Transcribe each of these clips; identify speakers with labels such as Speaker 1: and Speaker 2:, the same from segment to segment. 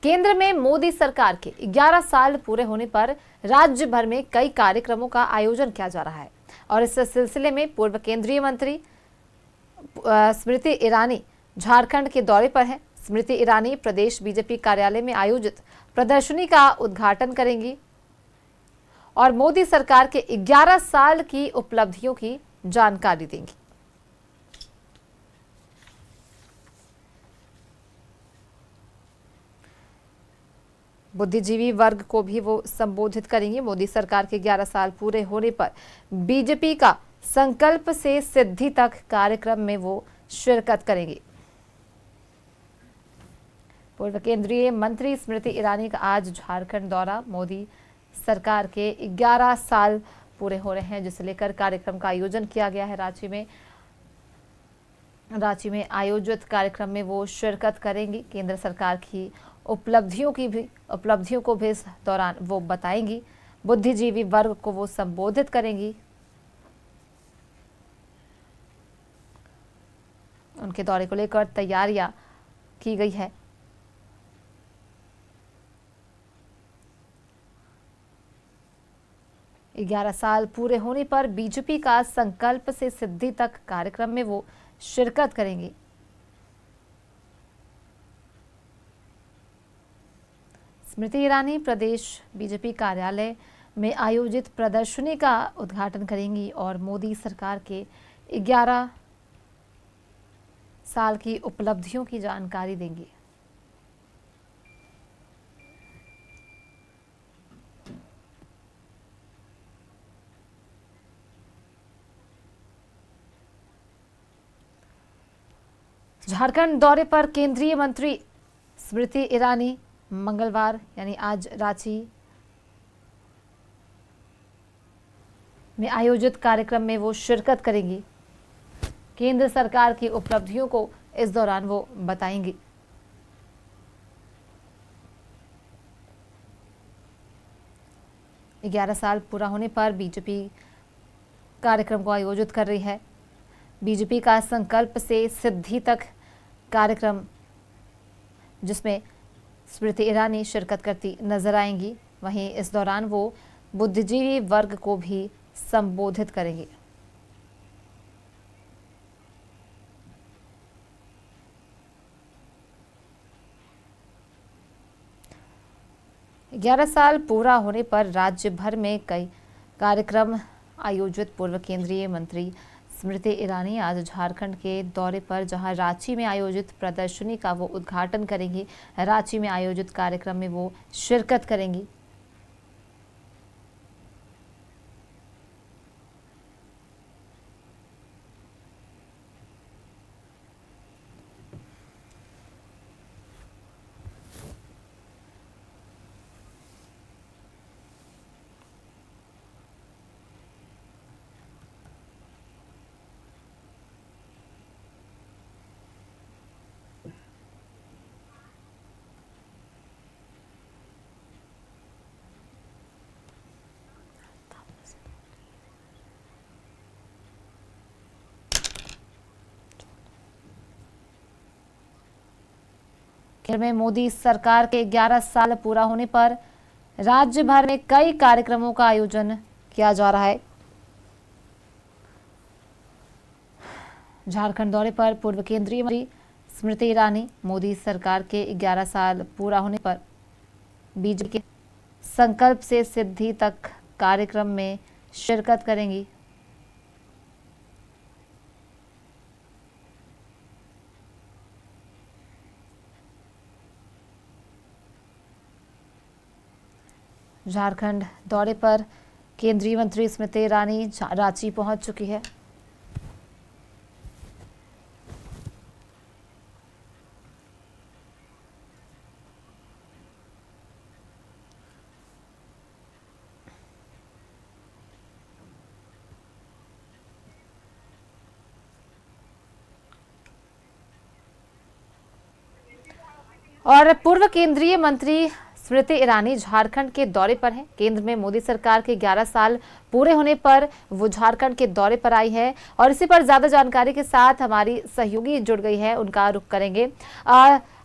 Speaker 1: केंद्र में मोदी सरकार के 11 साल पूरे होने पर राज्य भर में कई कार्यक्रमों का आयोजन किया जा रहा है और इस सिलसिले में पूर्व केंद्रीय मंत्री स्मृति ईरानी झारखंड के दौरे पर हैं। स्मृति ईरानी प्रदेश बीजेपी कार्यालय में आयोजित प्रदर्शनी का उद्घाटन करेंगी और मोदी सरकार के 11 साल की उपलब्धियों की जानकारी देंगी। बुद्धिजीवी वर्ग को भी वो संबोधित करेंगे। मोदी सरकार के 11 साल पूरे होने पर बीजेपी का संकल्प से सिद्धि तक कार्यक्रम में वो शिरकत करेंगे। पूर्व केंद्रीय मंत्री स्मृति ईरानी का आज झारखंड दौरा। मोदी सरकार के 11 साल पूरे हो रहे हैं, जिसे लेकर कार्यक्रम का आयोजन किया गया है। रांची में आयोजित कार्यक्रम में वो शिरकत करेंगी। केंद्र सरकार की उपलब्धियों को भी इस दौरान वो बताएंगी। बुद्धिजीवी वर्ग को वो संबोधित करेंगी। उनके दौरे को लेकर तैयारियां की गई है। ग्यारह साल पूरे होने पर बीजेपी का संकल्प से सिद्धि तक कार्यक्रम में वो शिरकत करेंगी। स्मृति ईरानी प्रदेश बीजेपी कार्यालय में आयोजित प्रदर्शनी का उद्घाटन करेंगी और मोदी सरकार के 11 साल की उपलब्धियों की जानकारी देंगी। झारखंड दौरे पर केंद्रीय मंत्री स्मृति ईरानी मंगलवार यानी आज रांची में आयोजित कार्यक्रम में वो शिरकत करेंगी। केंद्र सरकार की उपलब्धियों को इस दौरान वो बताएंगी। ग्यारह साल पूरा होने पर बीजेपी कार्यक्रम को आयोजित कर रही है। बीजेपी का संकल्प से सिद्धि तक कार्यक्रम, जिसमें स्मृति ईरानी शिरकत करती नजर आएंगी। वहीं इस दौरान वो बुद्धिजीवी वर्ग को भी संबोधित करेंगे। ग्यारह साल पूरा होने पर राज्य भर में कई कार्यक्रम आयोजित। पूर्व केंद्रीय मंत्री स्मृति ईरानी आज झारखंड के दौरे पर, जहां रांची में आयोजित प्रदर्शनी का वो उद्घाटन करेंगी। रांची में आयोजित कार्यक्रम में वो शिरकत करेंगी। केंद्र में मोदी सरकार के 11 साल पूरा होने पर राज्य भर में कई कार्यक्रमों का आयोजन किया जा रहा है। झारखंड दौरे पर पूर्व केंद्रीय मंत्री स्मृति ईरानी मोदी सरकार के 11 साल पूरा होने पर बीजेपी के संकल्प से सिद्धि तक कार्यक्रम में शिरकत करेंगी। झारखंड दौरे पर केंद्रीय मंत्री स्मृति ईरानी रांची पहुंच चुकी है। और पूर्व केंद्रीय मंत्री स्मृति ईरानी झारखंड के दौरे पर हैं। केंद्र में मोदी सरकार के 11 साल पूरे होने पर वो झारखंड के दौरे पर आई है और इसी पर ज्यादा जानकारी के साथ हमारी सहयोगी जुड़ गई है, उनका रुख करेंगे।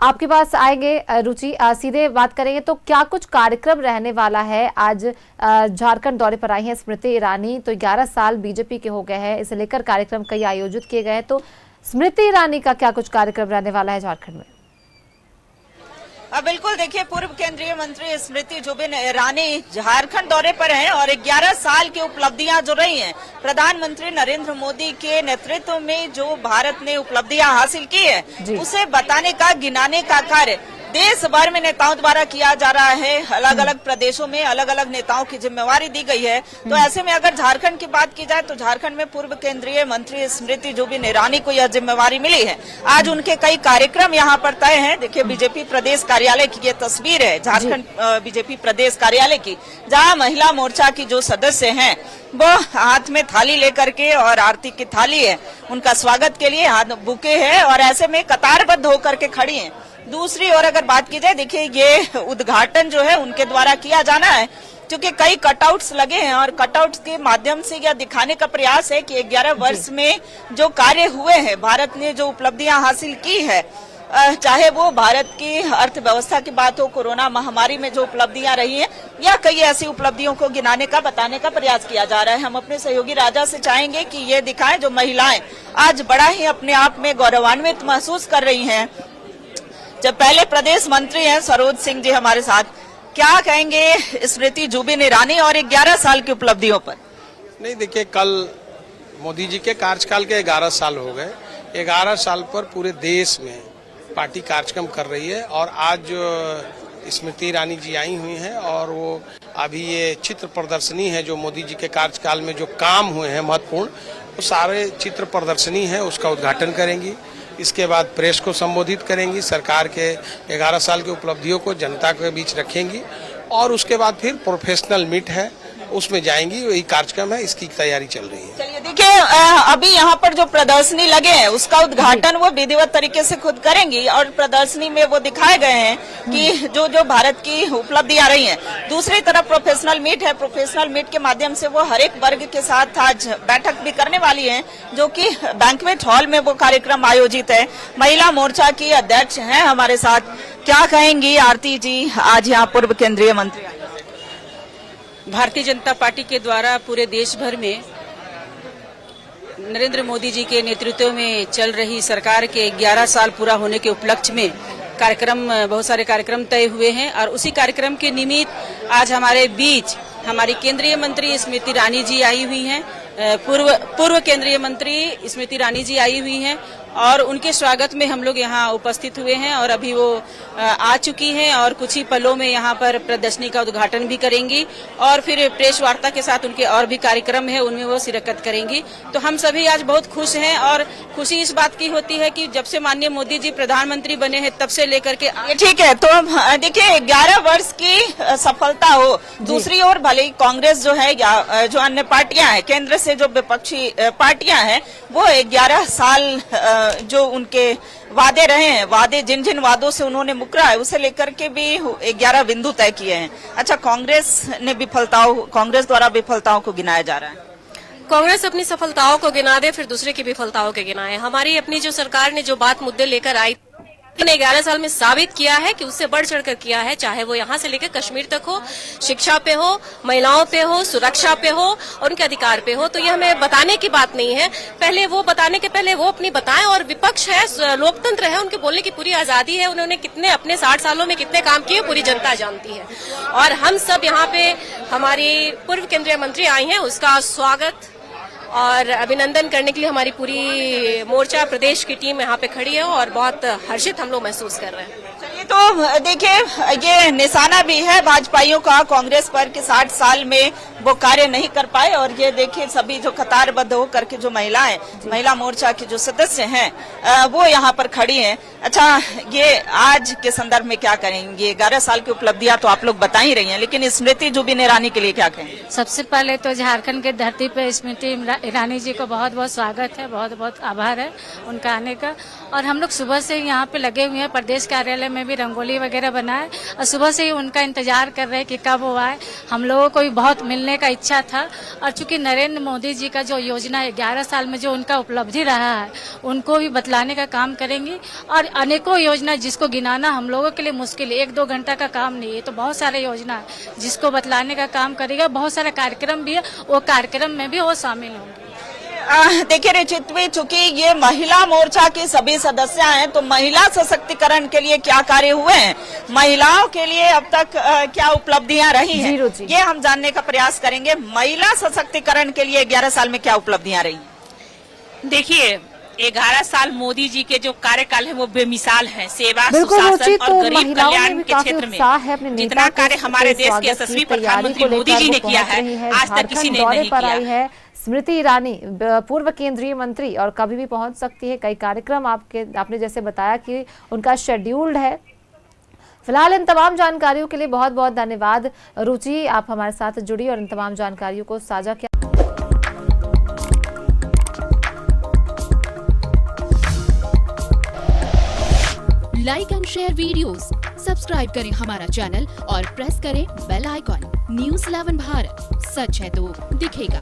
Speaker 1: आपके पास आएंगे रुचि, सीधे बात करेंगे तो क्या कुछ कार्यक्रम रहने वाला है? आज झारखंड दौरे पर आई हैं स्मृति ईरानी, तो 11 साल बीजेपी के हो गए हैं, इसे लेकर कार्यक्रम कई आयोजित किए गए हैं, तो स्मृति ईरानी का क्या कुछ कार्यक्रम रहने वाला है झारखंड में?
Speaker 2: बिल्कुल, देखिए, पूर्व केंद्रीय मंत्री स्मृति जुबिन ईरानी झारखंड दौरे पर हैं और 11 साल की उपलब्धियां जो रही हैं, प्रधानमंत्री नरेंद्र मोदी के नेतृत्व में जो भारत ने उपलब्धियां हासिल की है उसे बताने का, गिनाने का कार्य देश भर में नेताओं द्वारा किया जा रहा है। अलग अलग प्रदेशों में अलग अलग नेताओं की जिम्मेवारी दी गई है। तो ऐसे में अगर झारखंड की बात की जाए तो झारखंड में पूर्व केंद्रीय मंत्री स्मृति जुबिन ईरानी को यह जिम्मेवारी मिली है। आज उनके कई कार्यक्रम यहाँ पर तय हैं। देखिए, बीजेपी प्रदेश कार्यालय की ये तस्वीर है, झारखंड बीजेपी प्रदेश कार्यालय की, जहाँ महिला मोर्चा की जो सदस्य हैं वो हाथ में थाली लेकर के, और आरती की थाली है, उनका स्वागत के लिए हाथ बुके है और ऐसे में कतारबद्ध होकर के खड़ी हैं। दूसरी ओर अगर बात की जाए, देखिए, ये उद्घाटन जो है उनके द्वारा किया जाना है, क्योंकि कई कटआउट्स लगे हैं और कटआउट्स के माध्यम से यह दिखाने का प्रयास है कि 11 वर्ष में जो कार्य हुए हैं, भारत ने जो उपलब्धियां हासिल की है, चाहे वो भारत की अर्थव्यवस्था की बात हो, कोरोना महामारी में जो उपलब्धियां रही हैं, या कई ऐसी उपलब्धियों को गिनाने का, बताने का प्रयास किया जा रहा है। हम अपने सहयोगी राजा से चाहेंगे कि ये दिखाएं जो महिलाएं आज बड़ा ही अपने आप में गौरवान्वित महसूस कर रही हैं। जब पहले प्रदेश मंत्री हैं सरोज सिंह जी हमारे साथ, क्या कहेंगे स्मृति जुबिन ईरानी और 11 साल की उपलब्धियों पर?
Speaker 3: नहीं, देखिए, कल मोदी जी के कार्यकाल के 11 साल हो गए। 11 साल पर पूरे देश में पार्टी कार्यक्रम कर रही है और आज स्मृति ईरानी जी आई हुई हैं और वो अभी ये चित्र प्रदर्शनी है जो मोदी जी के कार्यकाल में जो काम हुए हैं महत्वपूर्ण, वो सारे चित्र प्रदर्शनी है, उसका उद्घाटन करेंगी। इसके बाद प्रेस को संबोधित करेंगी, सरकार के 11 साल की उपलब्धियों को जनता के बीच रखेंगी और उसके बाद फिर प्रोफेशनल मीट है, उसमें जाएंगी। वही कार्यक्रम है, इसकी तैयारी चल रही है।
Speaker 2: चलिए, देखिए, अभी यहाँ पर जो प्रदर्शनी लगे हैं उसका उद्घाटन वो विधिवत तरीके से खुद करेंगी और प्रदर्शनी में वो दिखाए गए हैं कि जो जो भारत की उपलब्धियां रही हैं। दूसरी तरफ प्रोफेशनल मीट है, प्रोफेशनल मीट के माध्यम से वो हर एक वर्ग के साथ आज बैठक भी करने वाली है, जो कि बैंक्वेट हॉल में वो कार्यक्रम आयोजित है। महिला मोर्चा की अध्यक्ष हैं हमारे साथ, क्या कहेंगी आरती जी, आज यहाँ पूर्व केंद्रीय मंत्री?
Speaker 4: भारतीय जनता पार्टी के द्वारा पूरे देश भर में नरेंद्र मोदी जी के नेतृत्व में चल रही सरकार के 11 साल पूरा होने के उपलक्ष्य में कार्यक्रम, बहुत सारे कार्यक्रम तय हुए हैं और उसी कार्यक्रम के निमित्त आज हमारे बीच हमारी केंद्रीय मंत्री स्मृति ईरानी जी आई हुई हैं। पूर्व केंद्रीय मंत्री स्मृति ईरानी जी आई हुई हैं और उनके स्वागत में हम लोग यहाँ उपस्थित हुए हैं और अभी वो आ चुकी हैं और कुछ ही पलों में यहाँ पर प्रदर्शनी का उद्घाटन भी करेंगी और फिर प्रेस वार्ता के साथ उनके और भी कार्यक्रम है उनमें वो शिरकत करेंगी। तो हम सभी आज बहुत खुश हैं और खुशी इस बात की होती है कि जब से माननीय मोदी जी प्रधानमंत्री बने हैं तब से लेकर के
Speaker 2: ठीक है। तो देखिए, 11 वर्ष की सफलता हो, दूसरी ओर भले ही कांग्रेस जो है या जो अन्य पार्टियां हैं, केंद्र से जो विपक्षी पार्टियां हैं, वो 11 साल जो उनके वादे रहे हैं, वादे जिन जिन वादों से उन्होंने मुकरा है उसे लेकर के भी 11 बिंदु तय किए हैं। अच्छा, कांग्रेस द्वारा विफलताओं को गिनाया जा रहा है।
Speaker 5: कांग्रेस अपनी सफलताओं को गिना दे, फिर दूसरे की विफलताओं के गिनाए। हमारी अपनी जो सरकार ने जो बात मुद्दे लेकर आई ने 11 साल में साबित किया है कि उससे बढ़ चढ़कर किया है, चाहे वो यहाँ से लेकर कश्मीर तक हो, शिक्षा पे हो, महिलाओं पे हो, सुरक्षा पे हो और उनके अधिकार पे हो। तो ये हमें बताने की बात नहीं है, पहले वो बताने के पहले वो अपनी बताएं। और विपक्ष है, लोकतंत्र है, उनके बोलने की पूरी आजादी है। उन्होंने कितने अपने 60 सालों में कितने काम किए पूरी जनता जानती है और हम सब यहाँ पे हमारी पूर्व केंद्रीय मंत्री आई हैं, उसका स्वागत और अभिनंदन करने के लिए हमारी पूरी मोर्चा प्रदेश की टीम यहाँ पे खड़ी है और बहुत हर्षित हम लोग महसूस कर रहे हैं।
Speaker 2: चलिए, तो देखिए, ये निशाना भी है भाजपाइयों का कांग्रेस पर कि 60 साल में वो कार्य नहीं कर पाए और ये देखिए सभी जो कतारबद्ध होकर के जो महिलाएं, महिला मोर्चा के जो सदस्य हैं वो यहाँ पर खड़ी हैं। अच्छा, ये आज के संदर्भ में क्या करेंगे? 11 साल की उपलब्धियां तो आप लोग बता ही रही हैं, लेकिन स्मृति जुबिन ईरानी के लिए क्या कहेंगे?
Speaker 6: सबसे पहले तो झारखंड की धरती पे स्मृति ईरानी जी को बहुत बहुत स्वागत है, बहुत आभार है उनका आने का। और हम लोग सुबह से यहाँ पे लगे हुए हैं, प्रदेश कार्यालय में भी भी रंगोली वगैरह बनाए और सुबह से ही उनका इंतजार कर रहे हैं कि कब वो आए। हम लोगों को भी बहुत मिलने का इच्छा था और चूंकि नरेंद्र मोदी जी का जो योजना है 11 साल में जो उनका उपलब्धि रहा है उनको भी बतलाने का काम करेंगी। और अनेकों योजना जिसको गिनाना हम लोगों के लिए मुश्किल है, 1-2 घंटा का काम नहीं है, तो बहुत सारे योजना है जिसको बतलाने का काम करेगा। बहुत सारे कार्यक्रम भी है, वो कार्यक्रम में भी वो शामिल होंगे।
Speaker 2: देखिए रिचित्वी, चूंकि ये महिला मोर्चा की सभी सदस्य हैं, तो महिला सशक्तिकरण के लिए क्या कार्य हुए हैं, महिलाओं के लिए अब तक क्या उपलब्धियां रही हैं, ये हम जानने का प्रयास करेंगे। महिला सशक्तिकरण के लिए 11 साल में क्या उपलब्धियां रही?
Speaker 7: देखिए 11 साल मोदी जी के जो कार्यकाल है वो बेमिसाल है। सेवा,
Speaker 1: बिल्कुल
Speaker 7: सुशासन
Speaker 1: तो
Speaker 7: और गरीब कल्याण के
Speaker 1: काफी
Speaker 7: क्षेत्र
Speaker 1: उत्साह है अपने
Speaker 7: में
Speaker 1: नेता
Speaker 7: जितना कार्य
Speaker 1: के
Speaker 7: हमारे देश के
Speaker 1: स्वागत
Speaker 7: यशस्वी
Speaker 1: की तैयारी
Speaker 7: प्रधानमंत्री
Speaker 1: को
Speaker 7: मोदी
Speaker 1: लेकर
Speaker 7: जी ने
Speaker 1: वो
Speaker 7: किया
Speaker 1: पहुंच रही
Speaker 7: है, आज तक किसी
Speaker 1: झारखंड
Speaker 7: ने
Speaker 1: दौरे
Speaker 7: नहीं
Speaker 1: पर
Speaker 7: किया
Speaker 1: आई है स्मृति ईरानी, पूर्व केंद्रीय मंत्री, और कभी भी पहुंच सकती है। कई कार्यक्रम आपने जैसे बताया कि उनका शेड्यूल्ड है। फिलहाल इन तमाम जानकारियों के लिए बहुत बहुत धन्यवाद रुचि, आप हमारे साथ जुड़ी और इन तमाम जानकारियों को साझा किया।
Speaker 8: Like and share videos, subscribe करें हमारा चैनल और प्रेस करें बेल आइकॉन। न्यूज़ 11 भारत, सच है तो दिखेगा।